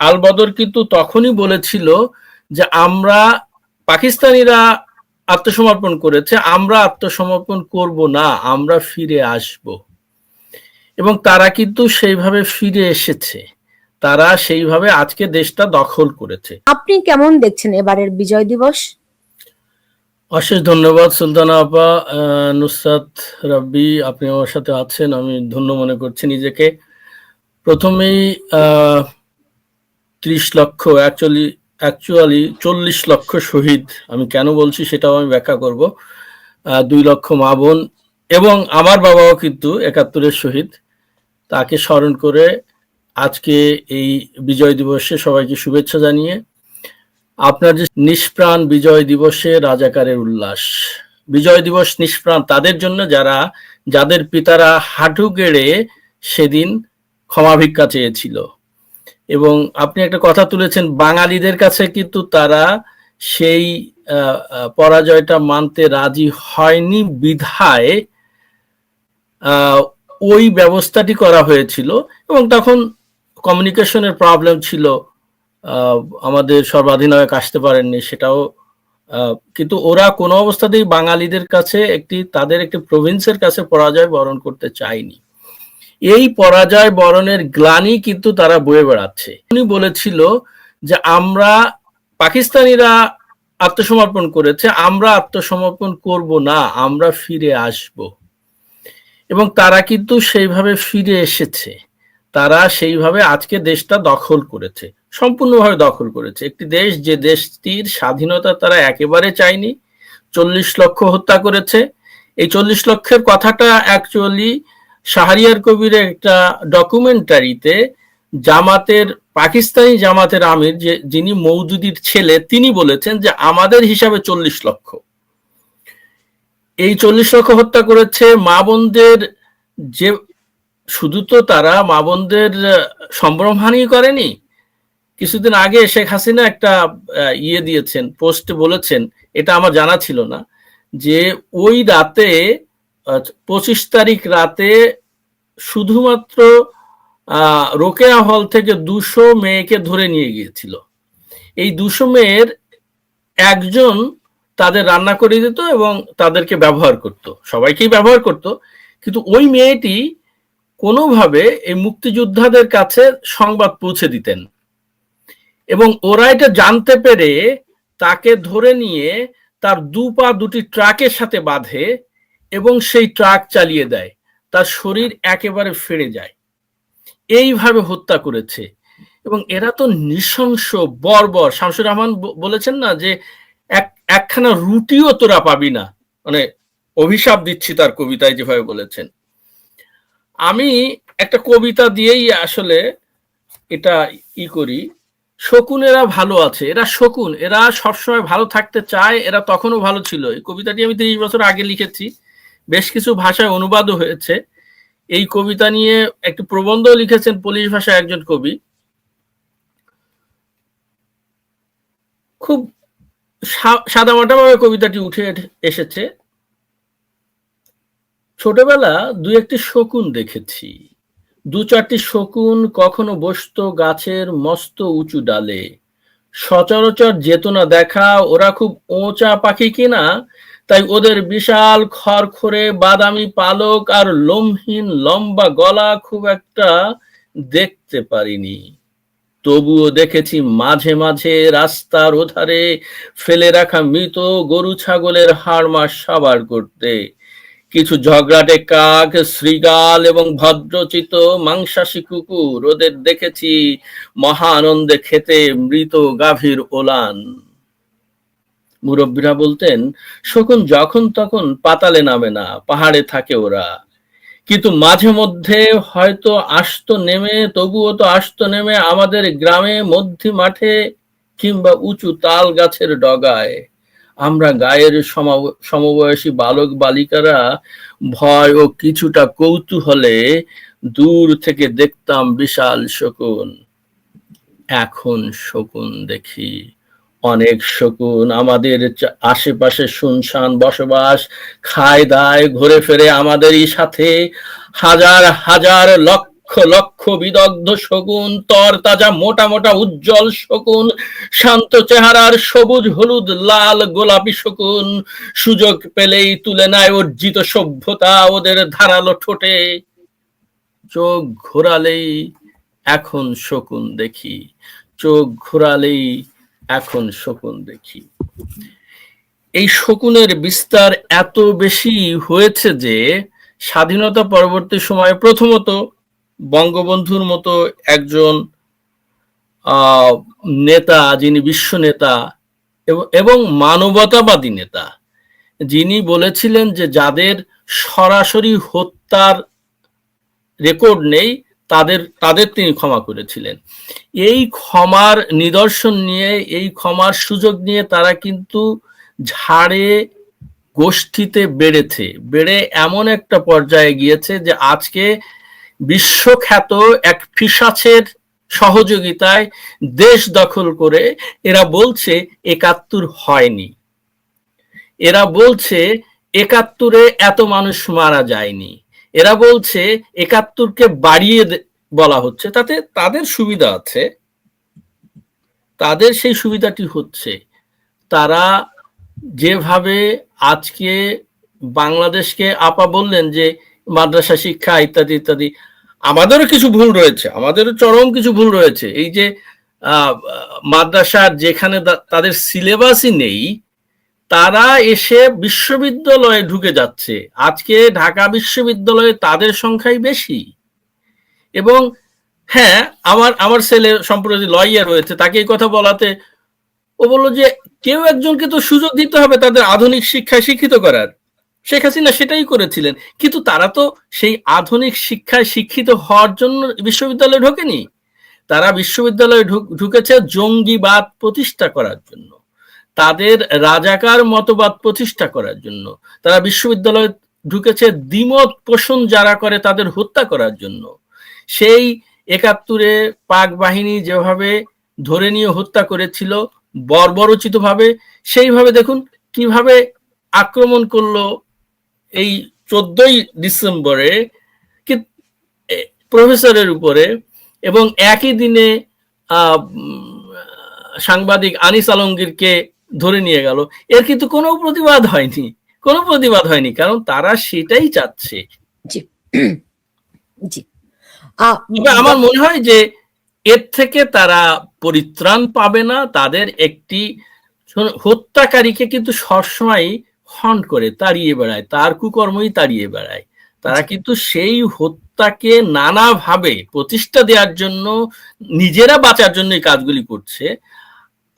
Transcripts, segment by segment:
আল বদর কিন্তু তখনই বলেছিল যে আমরা পাকিস্তানিরা আত্মসমর্পণ করেছে, আমরা আত্মসমর্পণ করব না, আমরা ফিরে আসব। এবং তারা কিন্তু সেইভাবে ফিরে এসেছে, তারা সেইভাবে আজকে দেশটা দখল করেছে। আপনি কেমন দেখছেন এবারের বিজয় দিবস? অশেষ ধন্যবাদ সুলতানা আপা। নুসরাত রাব্বি, আপনি আমার সাথে আছেন, আমি ধন্য মনে করছি নিজেকে। প্রথমেই 30 লক্ষ অ্যাকচুয়ালি 40 লক্ষ শহীদ, আমি কেন বলছি সেটাও আমি ব্যাখ্যা করব। 2 লক্ষ মা বোন এবং আমার বাবাও কিন্তু 71-এর শহীদ, তাকে স্মরণ করে আজকে এই বিজয় দিবসে সবাইকে শুভেচ্ছা জানিয়ে আপনার যে নিষ্প্রাণ বিজয় দিবসে রাজাকারের উল্লাস। বিজয় দিবস নিষ্প্রাণ তাদের জন্য যাদের পিতারা হাঁটু গেড়ে সেদিন ক্ষমা ভিক্ষা চেয়েছিল। এবং আপনি একটা কথা তুলেছেন, বাঙালিদের কাছে কিন্তু তারা সেই পরাজয়টা মানতে রাজি হয়নি বিধায় ওই ব্যবস্থাটি করা হয়েছিল। এবং তখন কমিউনিকেশনের প্রবলেম ছিল, আমাদের সর্বাধিনায়ক আসতে পারেননি, সেটাও কিন্তু ওরা কোনো অবস্থাতেই বাঙালিদের কাছে তাদের একটি প্রভিন্সের কাছে পরাজয় বরণ করতে চায়নি। এই পরাজয় বরণের গ্লানি কিন্তু তারা বয়ে বেড়াচ্ছে। উনি বলেছিল যে আমরা পাকিস্তানিরা আত্মসমর্পণ করেছে, আমরা আত্মসমর্পণ করব না, আমরা ফিরে আসব। এবং তারা কিন্তু সেইভাবে ফিরে এসেছে, তারা সেইভাবে আজকে দেশটা দখল করেছে, সম্পূর্ণভাবে দখল করেছে। একটি দেশ, যে দেশটির স্বাধীনতা তারা একেবারে চায়নি, 40 লক্ষ হত্যা করেছে। এই 40 লক্ষের কথাটা অ্যাকচুয়ালি শাহরিয়ার কবিরের একটা ডকুমেন্টারিতে পাকিস্তানি জামাতের আমির, যিনি মওদুদির ছেলে, তিনি বলেছেন যে আমাদের হিসাবে 40 লক্ষ। এই 40 লক্ষ হত্যা করেছে মা বোনদের। যে শুধু তো তারা মা বোনদের সম্ভ্রমহানি করেনি, কিছুদিন আগে শেখ হাসিনা একটা দিয়েছেন, পোস্টে বলেছেন, এটা আমার জানা ছিল না, যে ওই রাতে 25 তারিখ রাতে শুধুমাত্র রোকেয়া হল থেকে 200 মেয়েকে ধরে নিয়ে গিয়েছিল। এই 200 মেয়ের একজন তাদের রান্না করে দিত এবং তাদেরকে ব্যবহার করত, সবাইকেই ব্যবহার করত। কিন্তু ওই মেয়েটি কোনোভাবে এই মুক্তিযোদ্ধাদের কাছে সংবাদ পৌঁছে দিতেন এবং ওরা এটা জানতে পেরে তাকে ধরে নিয়ে তার 2 পা 2টি ট্রাকের সাথে বাঁধে এবং সেই ট্রাক চালিয়ে দেয়, তার শরীর একেবারে ফেড়ে যায়। এইভাবে হত্যা করেছে। এবং এরা তো নৃশংস, বর্বর। শামসুর রহমান বলেছেন না যে একখানা রুটিও তোরা পাবি না, মানে অভিশাপ দিচ্ছি তার কবিতায় যেভাবে বলেছেন। আমি একটা কবিতা দিয়েই আসলে এটা করি। শকুনেরা ভালো আছে, এরা শকুন, এরা সবসময় ভালো থাকতে চায়, এরা তখনও ভালো ছিল। এই কবিতাটি আমি 30 বছর আগে লিখেছি, বেশ কিছু ভাষায় অনুবাদও হয়েছে। এই কবিতা নিয়ে একটি প্রবন্ধ লিখেছেন পোলিশ ভাষায় একজন কবি, খুব সাদামাটাভাবে কবিতাটি উঠে এসেছে। ছোটবেলা 2-1টি শকুন দেখেছি, 2-4টি শকুন কখনো বসতো গাছের মস্ত উঁচু ডালে। সচরাচর যেত না দেখা, ওরা খুব ওচা পাখি কিনা, তাই ওদের বিশাল খড়খড়ে বাদামি পালক আর লোমহীন লম্বা গলা খুব একটা দেখতে পারিনি। তবুও দেখেছি মাঝে মাঝে রাস্তার ওধারে ফেলে রাখা মৃত গরু ছাগলের হাড় মাস সাবার করতে। কিছু ঝগড়াটে কাক, শৃগাল এবং ভদ্রচিত মাংসাশী কুকুর, ওদের দেখেছি মহা আনন্দে খেতে মৃত গাভীর ওলান। মুরব্বীরা বলতেন শকুন যখন তখন পাতালে নামে না, পাহাড়ে থাকে ওরা। কিন্তু মাঝে মধ্যে হয়তো আসতো নেমে, তবুও তো আসতো নেমে আমাদের গ্রামে মধ্যে মাঠে কিংবা উঁচু তাল গাছের ডগায়। আমরা গায়ের সমবয়সী বালক বালিকারা ভয় ও কিছুটা কৌতূহলে দূর থেকে দেখতাম বিশাল শকুন। এখন শকুন দেখি অনেক শকুন আমাদের আশেপাশে শুনশান বসবাস, খায় দায় ঘুরে ফেরে আমাদেরই সাথে, হাজার হাজার লক্ষ লক্ষ লক্ষ বিদগ্ধ শকুন, তর তাজা মোটা মোটা উজ্জ্বল শকুন, শান্ত চেহারার সবুজ হলুদ লাল গোলাপি শকুন, সুযোগ পেলেই তুলে নেয় অর্জিত সভ্যতা ওদের ধারালো ঠোঁটে। চোখ ঘোরালেই এখন শকুন দেখি, চোখ ঘোরালেই এখন শকুন দেখি। এই শকুনের বিস্তার এত বেশি হয়েছে যে স্বাধীনতা পরবর্তী সময়ে প্রথমত বঙ্গবন্ধুর মতো একজন নেতা, যিনি বিশ্ব নেতা এবং মানবতাবাদী নেতা, যিনি বলেছিলেন যে যাদের সরাসরি হত্যার রেকর্ড নেই তাদের তিনি ক্ষমা করেছিলেন। এই ক্ষমার নিদর্শন নিয়ে, এই ক্ষমার সুযোগ নিয়ে তারা কিন্তু ঝাড়ে গোষ্ঠীতে বেড়ে এমন একটা পর্যায়ে গিয়েছে যে আজকে বিশ্বখ্যাত এক পিশাচের সহযোগিতায় দেশ দখল করে এরা বলছে ৭১ হয়নি, এরা বলছে ৭১-এ এত মানুষ মারা যায়নি, এরা বলছে ৭১-কে বাড়িয়ে বলা হচ্ছে, তাতে তাদের সুবিধা আছে, তাদের সেই সুবিধাটি হচ্ছে তারা যেভাবে আজকে বাংলাদেশকে আপা বললেন যে মাদ্রাসা শিক্ষা ইত্যাদি ইত্যাদি, আমাদেরও কিছু ভুল রয়েছে, আমাদেরও চরম কিছু ভুল রয়েছে। এই যে মাদ্রাসার যেখানে তাদের সিলেবাসই নেই, তারা এসে বিশ্ববিদ্যালয়ে ঢুকে যাচ্ছে। আজকে ঢাকা বিশ্ববিদ্যালয়ে তাদের সংখ্যাই বেশি। এবং হ্যাঁ, আমার ছেলে সম্প্রতি লয়ার হয়েছে, তাকে এই কথা বলাতে ও বললো যে কেউ একজনকে তো সুযোগ দিতে হবে তাদের আধুনিক শিক্ষায় শিক্ষিত করার। শেখ হাসিনা সেটাই করেছিলেন, কিন্তু তারা তো সেই আধুনিক শিক্ষায় শিক্ষিত হওয়ার জন্য বিশ্ববিদ্যালয়ে ঢোকেনি, তারা বিশ্ববিদ্যালয়ে ঢুকেছে জঙ্গিবাদ প্রতিষ্ঠা করার জন্য, তাদের রাজাকার মতবাদ প্রতিষ্ঠা করার জন্য। তারা বিশ্ববিদ্যালয়ে ঢুকেছে দ্বিমত পোষণ যারা করে তাদের হত্যা করার জন্য। সেই ৭১-এ পাক বাহিনী যেভাবে ধরে নিয়ে হত্যা করেছিল বর্বরোচিতভাবে, সেইভাবে দেখুন কিভাবে আক্রমণ করলো এই 14ই ডিসেম্বরে প্রফেসরের উপরে, এবং একই দিনে সাংবাদিক আনিস আলমগীরকে ধরে নিয়ে গেল। এর কিন্তু কোনো প্রতিবাদ হয়নি, কারণ তারা সেটাই চাচ্ছে। জি জি। আমার মনে হয় যে এর থেকে তারা পরিত্রাণ পাবে না। তাদের একটি হত্যাকারীকে কিন্তু সবসময় হন্ট করে, তাড়িয়ে বেড়ায়, তার কুকর্মই তাড়িয়ে বেড়ায়। তারা কিন্তু সেই হত্যাকে নানাভাবে প্রতিষ্ঠা দেওয়ার জন্য, নিজেরা বাঁচার জন্য এই কাজগুলি করছে।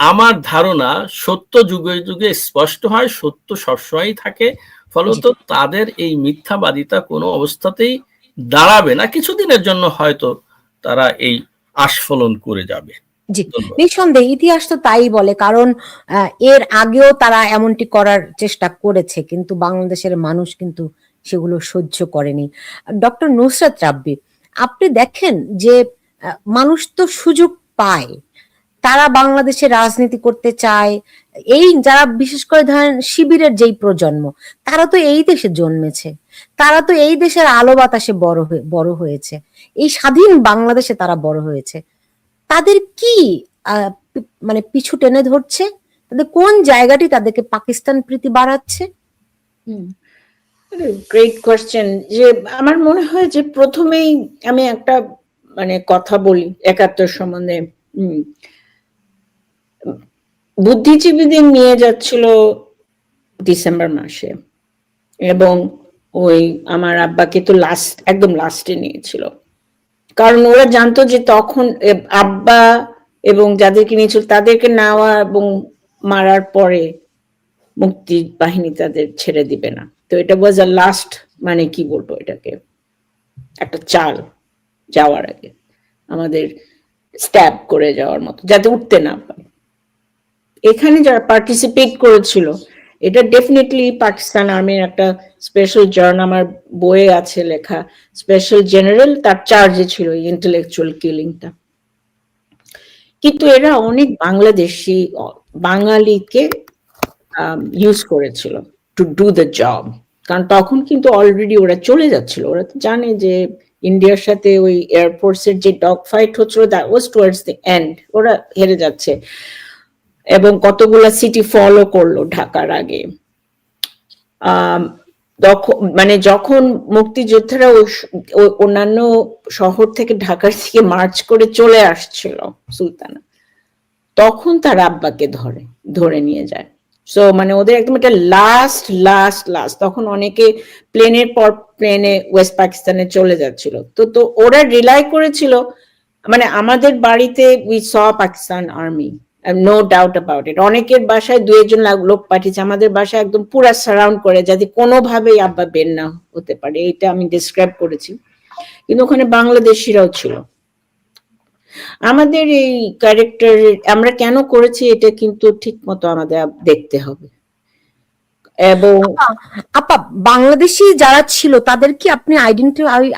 আমার ধারণা সত্য যুগে যুগে স্পষ্ট হয়, সত্য সবসময়ই থাকে, ফলত তাদের এই মিথ্যাবাদিতা কোনো অবস্থাতেই দাঁড়াবে না। কিছুদিনের জন্য হয়তো তারা এই আস্ফলন করে যাবে। জি, নিঃসন্দেহে ইতিহাস তো তাই বলে, কারণ এর আগেও তারা এমনটি করার চেষ্টা করেছে, কিন্তু বাংলাদেশের মানুষ কিন্তু সেগুলো সহ্য করেনি। ডক্টর নুসরাত রাব্বি, আপনি দেখেন যে মানুষ তো সুযোগ পায়, তারা বাংলাদেশে রাজনীতি করতে চায়। এই যারা বিশেষ করে ধরেন শিবিরের যেই প্রজন্ম, তারা তো এই দেশে জন্মেছে, তারা তো এই দেশের আলো বাতাসে বড় হয়েছে, এই স্বাধীন বাংলাদেশে তারা বড় হয়েছে। তাদের কি মানে পিছু টেনে ধরছে? তাদের কোন জায়গাটি তাদেরকে পাকিস্তান প্রীতি বাড়াচ্ছে? Great question. যে আমার মনে হয় যে প্রথমেই আমি একটা মানে কথা বলি ৭১ সম্বন্ধে। বুদ্ধিজীবীদের নিয়ে যাচ্ছিল ডিসেম্বর মাসে, এবং ওই আমার আব্বাকে তো একদম লাস্টে নিয়েছিল, কারণ ওরা জানতো যে তখন আব্বা এবং যাদেরকে নিয়েছিল তাদেরকে নেওয়া এবং মারার পরে মুক্তি বাহিনী তাদের ছেড়ে দিবে না। তো এটা ওয়াজ আ লাস্ট, মানে কি বলবো, এটাকে একটা চাল যাওয়ার আগে আমাদের স্ট্যাব করে যাওয়ার মতো, যাতে উঠতে না পারে। এখানে যারা পার্টিসিপেট করেছিল, এটা ডেফিনেটলি পাকিস্তান আর্মির একটা স্পেশাল জার্ন, আমার বইয়ে আছে লেখা, স্পেশাল জেনারেল তার চার্জে ছিল ইন্টেলেকচুয়াল কিলিংটা। কিন্তু এরা অনেক বাংলাদেশি বাঙালিকে ইউজ করেছিল টু ডু দ্য জব, কারণ তখন কিন্তু অলরেডি ওরা চলে যাচ্ছিল। ওরা তো জানে যে ইন্ডিয়ার সাথে ওই এয়ারফোর্সের যে ডগ ফাইট হচ্ছিল, that was towards the end, ওরা হেরে যাচ্ছে এবং কতগুলা সিটি ফলো করলো ঢাকার আগে। মানে যখন মুক্তিযোদ্ধারা অন্যান্য শহর থেকে ঢাকার দিকে মার্চ করে চলে আসছিল সুলতানা, তখন তার আব্বাকে ধরে নিয়ে যায়। সো মানে ওদের একদম একটা লাস্ট তখন অনেকে প্লেনের পর প্লেনে ওয়েস্ট পাকিস্তানে চলে যাচ্ছিল। তো ওরা রিলাই করেছিল, মানে আমাদের বাড়িতে we saw Pakistan army, no doubt about it. অনেকের বাসায় 2-1 লোক পাঠিয়েছে, আমাদের বাসায় একদম পুরা সারাউন্ড করে যাতে কোনোভাবেই আব্বা বের না হতে পারে, এটা আমি ডিসক্রাইব করেছি। কিন্তু ওখানে বাংলাদেশিরাও ছিল। আমাদের এই ক্যারেক্টার আমরা কেন করেছি এটা কিন্তু ঠিক মতো আমাদের দেখতে হবে। এবং আপা বাংলাদেশি যারা ছিল তাদের কি আপনি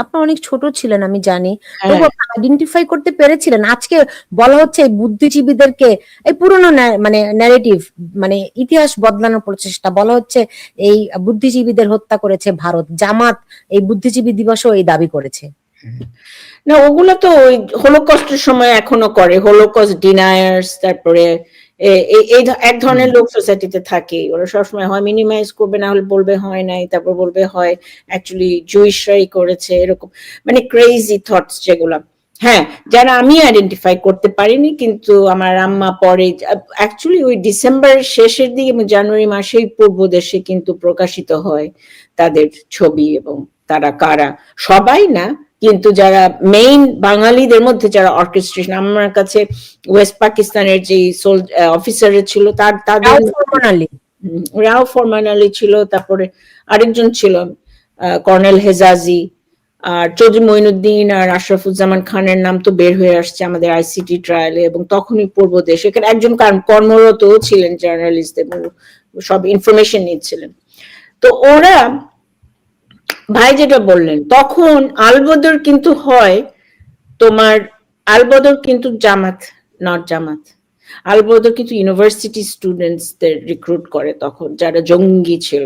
আপনি অনেক ছোট ছিলেন আমি জানি, তবু আপনি আইডেন্টিফাই করতে পেরেছিলেন? আজকে বলা হচ্ছে এই বুদ্ধিজীবীদেরকে, এই পুরনো মানে ন্যারেটিভ, মানে ইতিহাস বদলানোর প্রচেষ্টা, বলা হচ্ছে এই বুদ্ধিজীবীদের হত্যা করেছে ভারত, জামাত এই বুদ্ধিজীবী দিবসও এই দাবি করেছে। না, ওগুলো তো ওই হলোকস্টের সময় এখনো করে, হলোকস্ট ডিনায়ার্স, তারপরে এই এক ধরনের লোক সোসাইটিতে থাকে, ওরা সবসময় হয় মিনিমাইজ করবে, না হলে বলবে হয় নাই, তারপর বলবে হয় অ্যাকচুয়ালি জুইশরাই করেছে, এরকম মানে ক্রেজি থটস যেগুলো। হ্যাঁ, যারা আমি আইডেন্টিফাই করতে পারিনি, কিন্তু আমার আম্মা পরে অ্যাকচুয়ালি ওই ডিসেম্বরের শেষের দিকে এবং জানুয়ারি মাসেই পূর্ব দেশে কিন্তু প্রকাশিত হয় তাদের ছবি, এবং তারা কারা সবাই না, কিন্তু যারা মেইন বাঙালিদের মধ্যে যারা অর্কেস্ট্রেশন, আমার কাছে ওয়েস্ট পাকিস্তানের যে অফিসার ছিল তাদের রাও ফরমান আলী ছিল, তারপরে আরেকজন ছিল কর্নেল হেজাজি, আর চৌধুরী মঈনুদ্দিন আর আশরাফুজ্জামান খানের নাম তো বের হয়ে আসছে আমাদের আইসিটি ট্রায়ালে, এবং তখনই পূর্ব দেশ এখানে একজন কর্মরত ছিলেন জার্নালিস্ট এবং সব ইনফরমেশন নিচ্ছিলেন। তো ওরা ভাই যেটা বললেন, তখন আলবদর কিন্তু হয় তোমার, আলবদর কিন্তু জামাত নট জামাত, আলবদর কিন্তু ইউনিভার্সিটি স্টুডেন্টসদের রিক্রুট করে তখন, যারা জঙ্গি ছিল।